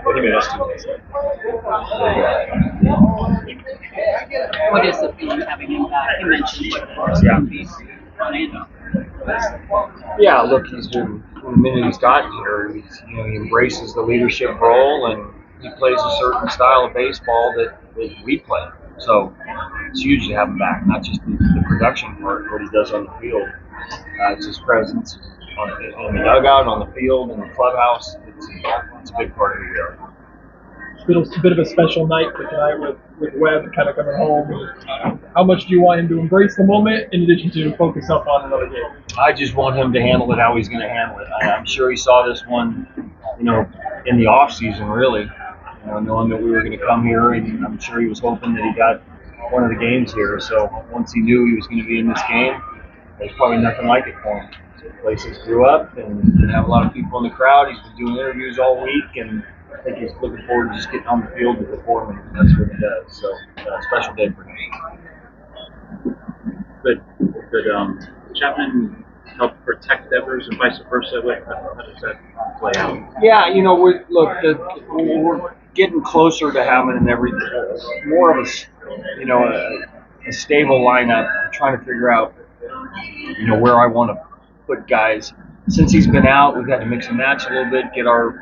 What do you mean that's 2 days? What is the feeling having him back? You mentioned what Yeah. he's on. Yeah, look, he's been from the minute he's gotten here. He embraces the leadership role, and he plays a certain style of baseball that we play. So it's huge to have him back. Not just the production part, what he does on the field. It's his presence in the dugout, on the field, in the clubhouse. It's a big part of the year. It's a bit of a special night for tonight with Webb kind of coming home. How much do you want him to embrace the moment in addition to focus up on another game? I just want him to handle it how he's going to handle it. I'm sure he saw this one, in the off season, really, knowing that we were going to come here, and I'm sure he was hoping that he got one of the games here. So once he knew he was going to be in this game, there's probably nothing like it for him. The place has grew up and have a lot of people in the crowd. He's been doing interviews all week, and I think he's looking forward to just getting on the field to perform, and that's what he does. So, special day for him. Could Chapman help protect Devers and vice versa? How does that play out? Yeah, we're getting closer to having more of a stable lineup. I'm trying to figure out, where I want to put guys. Since he's been out, we've had to mix and match a little bit, get our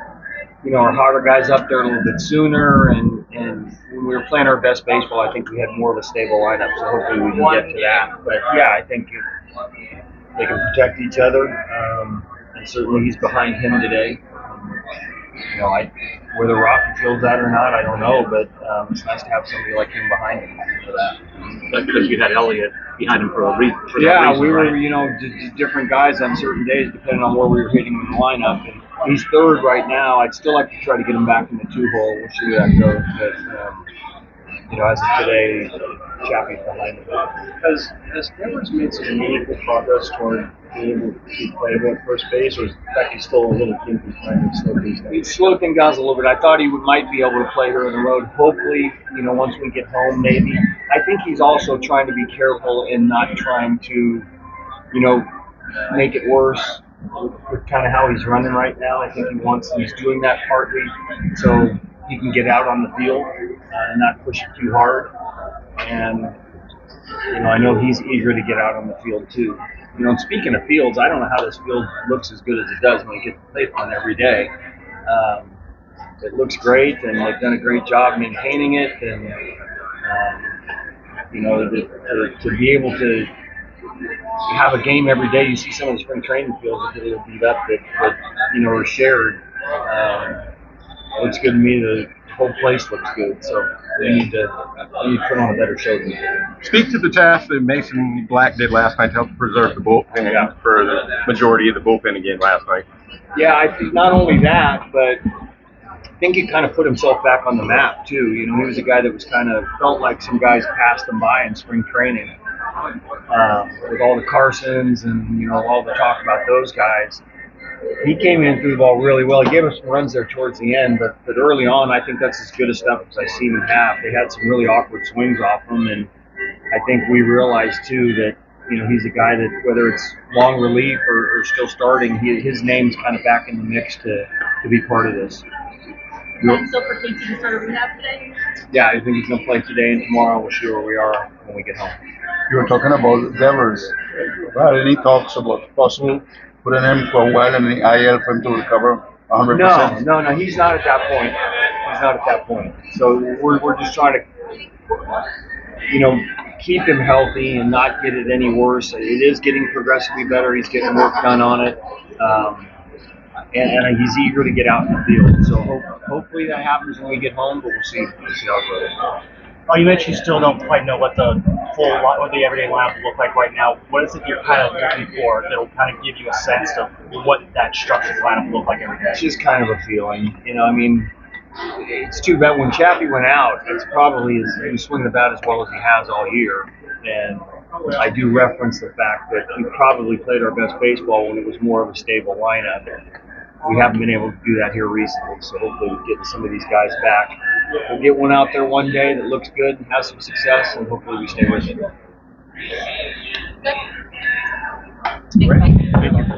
hotter guys up there a little bit sooner, and when we were playing our best baseball, I think we had more of a stable lineup, so hopefully we can get to that. But yeah, I think they can protect each other, and certainly he's behind him today. Whether Rocky feels that or not, I don't know, but it's nice to have somebody like him behind him for that. Because you had Elliott behind him for we reason, were, right? different guys on certain days depending on where we were hitting in the lineup. And he's third right now. I'd still like to try to get him back in the 2-hole. We'll see where that goes. But, as of today, Chappie's behind him. Has Devers made some meaningful progress toward being able to keep playable at first base, or is he still a little kinky trying to slow things down? He's slowed things down a little bit. I thought he might be able to play here on the road. Hopefully, once we get home, maybe. I think he's also trying to be careful in not trying to, make it worse with kind of how he's running right now. I think he's doing that partly so he can get out on the field and not push it too hard. And, I know he's eager to get out on the field too. And speaking of fields, I don't know how this field looks as good as it does when you get to play on every day. It looks great, and they've done a great job maintaining it. And to be able to have a game every day, you see some of the spring training fields that are beat up that are shared. Looks good to me. The whole place looks good, so we need to put on a better show than that. Speak to the task that Mason Black did last night to help preserve the bullpen for the majority of the bullpen again last night. Yeah, I think not only that, but I think he kind of put himself back on the map too. He was a guy that was kind of felt like some guys passed him by in spring training with all the Carsons and all the talk about those guys. He came in through the ball really well. He gave us some runs there towards the end, but early on, I think that's as good a stuff as I've seen him have. They had some really awkward swings off him, and I think we realized too that he's a guy that whether it's long relief or still starting, his name's kind of back in the mix to be part of this. And so for KT to start a rehab today? Yeah, I think he's going to play today and tomorrow. We'll see where we are when we get home. You were talking about Devers. Any talks about possible putting him for a while in the IL for him to recover 100%? No, he's not at that point. So we're just trying to, keep him healthy and not get it any worse. It is getting progressively better. He's getting work done on it. And he's eager to get out in the field. So hopefully that happens when we get home, but we'll see how it goes. Oh, you mentioned you still don't quite know what the everyday lineup will look like right now. What is it you're kind of looking for that will kind of give you a sense of what that structured lineup will look like every day? It's just kind of a feeling. It's too bad when Chappie went out, it's probably he was swinging the bat as well as he has all year. And I do reference the fact that we probably played our best baseball when it was more of a stable lineup. We haven't been able to do that here recently, so hopefully we're getting some of these guys back. We'll get one out there one day that looks good and has some success, and hopefully we stay with it. Thank you.